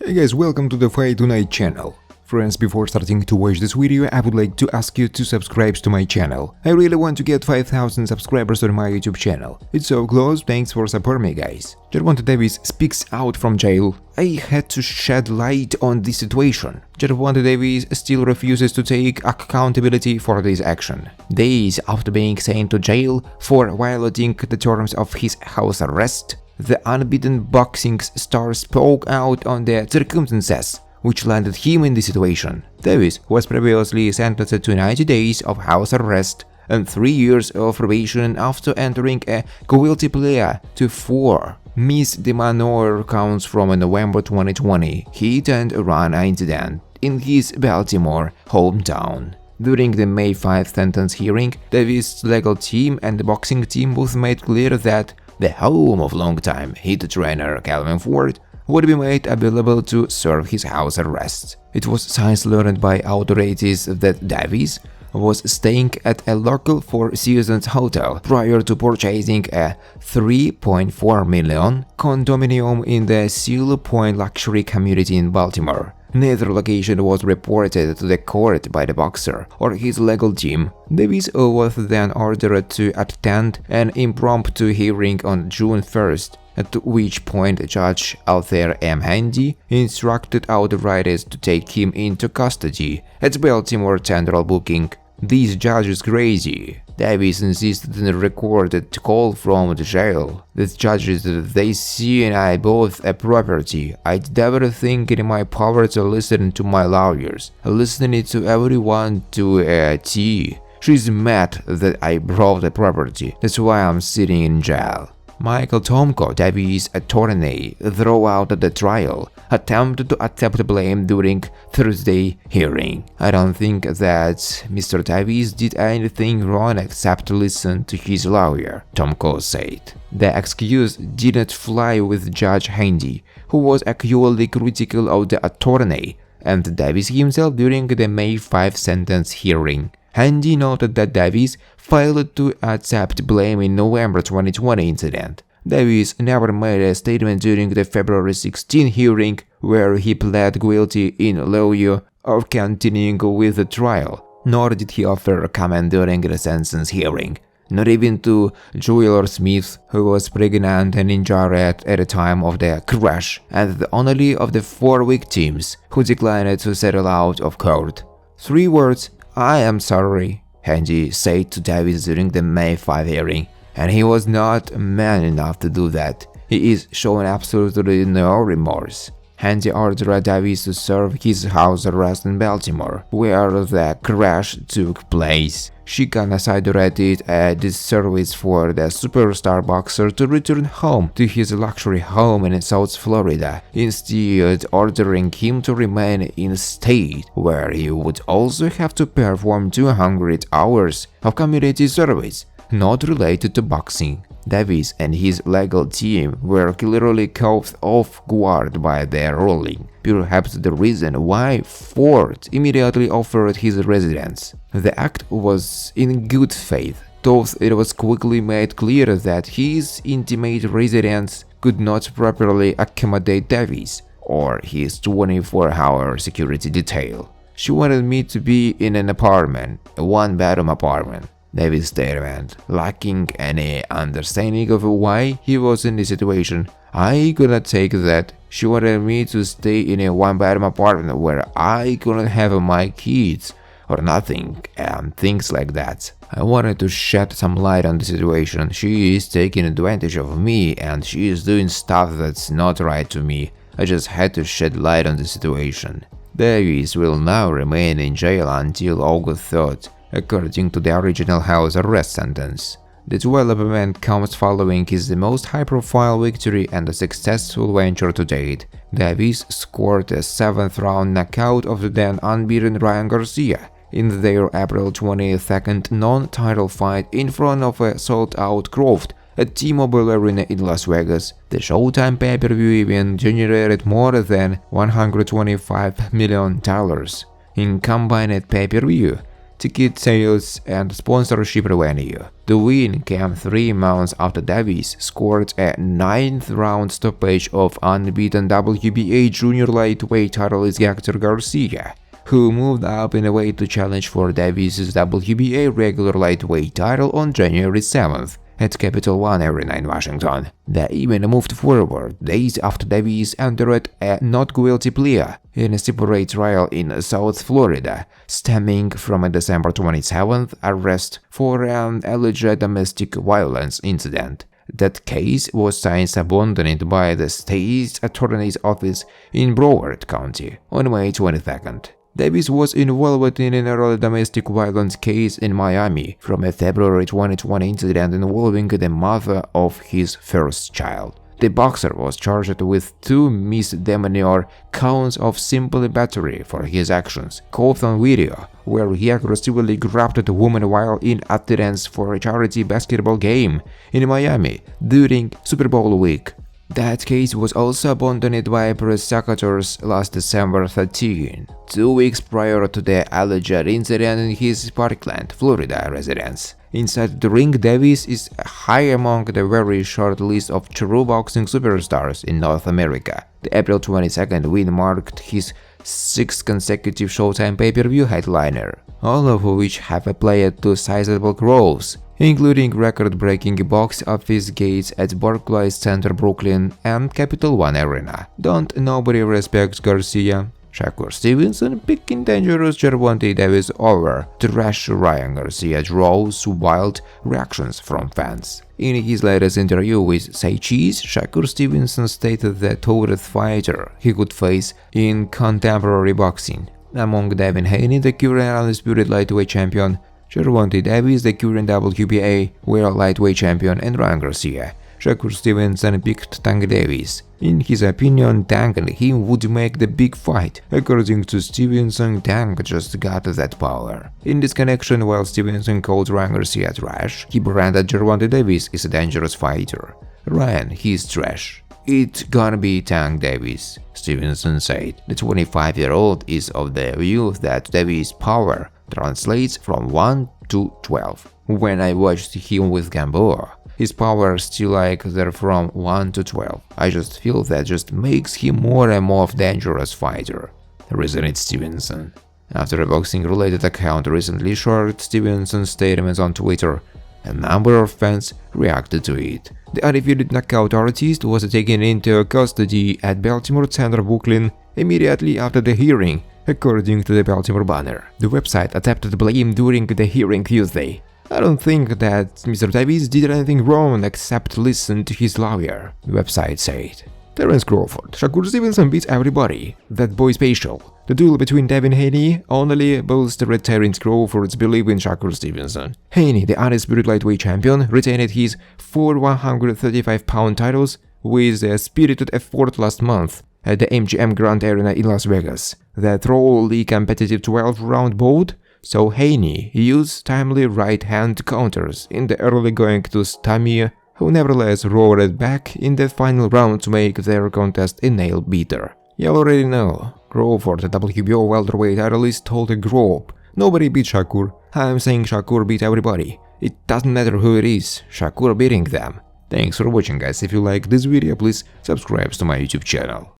Hey guys, welcome to the Fight Tonight channel. Friends, before starting to watch this video, I would like to ask you to subscribe to my channel. I really want to get 5,000 subscribers on my YouTube channel. It's so close, thanks for supporting me, guys. Gervonta speaks out from jail. I had to shed light on this situation. Gervonta still refuses to take accountability for this action. Days after being sent to jail for violating the terms of his house arrest, the unbeaten boxing star spoke out on the circumstances which landed him in this situation. Davis was previously sentenced to 90 days of house arrest and 3 years of probation after entering a guilty plea to 4 misdemeanor counts from November 2020 hit and run incident in his Baltimore hometown. During the May 5 sentence hearing, Davis' legal team and the boxing team both made clear that the home of longtime hit trainer Calvin Ford would be made available to serve his house arrest. It was since learned by authorities that Davis was staying at a local Four Seasons hotel prior to purchasing a $3.4 million condominium in the Seal Point luxury community in Baltimore. Neither location was reported to the court by the boxer or his legal team. Davis was then ordered to attend an impromptu hearing on June 1st, at which point Judge Devin Haney instructed outriders to take him into custody at Baltimore Central booking. "This judge is crazy," Davis insisted in a recorded call from the jail. "The judges that they see and I both a property. I'd never think in my power to listen to my lawyers, listening to everyone to a T. She's mad that I brought the property. That's why I'm sitting in jail." Michael Tomko, Davis' attorney throughout the trial, attempted to accept blame during Thursday hearing. "I don't think that Mr. Davis did anything wrong except listen to his lawyer," Tomko said. The excuse didn't fly with Judge Haney, who was acutely critical of the attorney and Davis himself during the May 5 sentence hearing. Haney noted that Davis failed to accept blame in November 2020 incident. Davis never made a statement during the February 16 hearing, where he pled guilty in lieu of continuing with the trial, nor did he offer a comment during the sentence hearing. Not even to Jyair Smith, who was pregnant and injured at the time of the crash, and the only of the 4 victims who declined to settle out of court. 3 words: "I am sorry," Haney said to Davis during the May 5 hearing, and he was not man enough to do that. He is showing absolutely no remorse. Haney ordered Davis to serve his house arrest in Baltimore, where the crash took place. She considered it a disservice for the superstar boxer to return home to his luxury home in South Florida, instead ordering him to remain in state, where he would also have to perform 200 hours of community service not related to boxing. Davis and his legal team were clearly caught off guard by their ruling, perhaps the reason why Ford immediately offered his residence. The act was in good faith, though it was quickly made clear that his intimate residence could not properly accommodate Davis or his 24-hour security detail. "She wanted me to be in an apartment, a one-bedroom apartment," Davis' statement, lacking any understanding of why he was in this situation. "I could not take that. She wanted me to stay in a one-bedroom apartment where I couldn't have my kids or nothing and things like that. I wanted to shed some light on the situation. She is taking advantage of me and she is doing stuff that's not right to me. I just had to shed light on the situation." Davis will now remain in jail until August 3rd. According to the original house arrest sentence. The development comes following his most high-profile victory and a successful venture to date. Davis scored a 7th-round knockout of the then unbeaten Ryan Garcia in their April 22nd non-title fight in front of a sold-out crowd at T-Mobile Arena in Las Vegas. The Showtime pay-per-view event generated more than $125 million in combined pay-per-view, ticket sales, and sponsorship revenue. The win came 3 months after Davis scored a 9th-round stoppage of unbeaten WBA junior lightweight titleist Hector Garcia, who moved up in a weight to challenge for Davis' WBA regular lightweight title on January 7th at Capital One Arena in Washington. The event moved forward days after Davis entered a not guilty plea in a separate trial in South Florida, stemming from a December 27th arrest for an alleged domestic violence incident. That case was since abandoned by the state's attorney's office in Broward County on May 22nd. Davis was involved in an early domestic violence case in Miami from a February 2020 incident involving the mother of his first child. The boxer was charged with 2 misdemeanor counts of simple battery for his actions, caught on video, where he aggressively grabbed a woman while in attendance for a charity basketball game in Miami during Super Bowl week. That case was also abandoned by prosecutors last December 13, 2 weeks prior to the alleged incident in his Parkland, Florida residence. Inside the ring, Davis is high among the very short list of true boxing superstars in North America. The April 22nd win marked his 6th consecutive Showtime pay-per-view headliner, all of which have played to sizable growths, including record-breaking box office gains at Barclays Center Brooklyn and Capital One Arena. Don't nobody respects Garcia? Shakur Stevenson picking dangerous Gervonta Davis over trash Ryan Garcia draws wild reactions from fans. In his latest interview with Say Cheese, Shakur Stevenson stated the toughest fighter he could face in contemporary boxing. Among Devin Haney, the current undisputed lightweight champion, Gervonta Davis, the current WBA world lightweight champion, and Ryan Garcia, Shakur Stevenson picked Tank Davis. In his opinion, Tank and him would make the big fight. According to Stevenson, Tank just got that power. In this connection, while Stevenson called Ryan Garcia trash, he branded Gervonta Davis is a dangerous fighter. Ryan, he's trash. It's gonna be Tank Davis, Stevenson said. The 25-year-old is of the view that Davis' power translates from 1 to 12. When I watched him with Gamboa, his power still like there from 1 to 12. I just feel that just makes him more and more dangerous fighter, reasoned Stevenson. After a boxing-related account recently shared Stevenson's statements on Twitter, a number of fans reacted to it. The undefeated knockout artist was taken into custody at Baltimore Center Brooklyn immediately after the hearing, according to the Baltimore Banner. The website attempted blame during the hearing Tuesday. I don't think that Mr. Davis did anything wrong except listen to his lawyer, the website said. Terence Crawford, Shakur Stevenson beats everybody. That boy's special. The duel between Devin Haney only bolstered Terence Crawford's belief in Shakur Stevenson. Haney, the undisputed lightweight champion, retained his 4 135-pound titles with a spirited effort last month at the MGM Grand Arena in Las Vegas. The thoroughly competitive 12-round bout saw Haney use timely right-hand counters in the early going to Stamia, who nevertheless roared back in the final round to make their contest a nail-biter. You already know, Crawford, the WBO welterweight titleist, told the group, "Nobody beat Shakur. I'm saying Shakur beat everybody. It doesn't matter who it is, Shakur beating them." Thanks for watching, guys. If you like this video, please subscribe to my YouTube channel.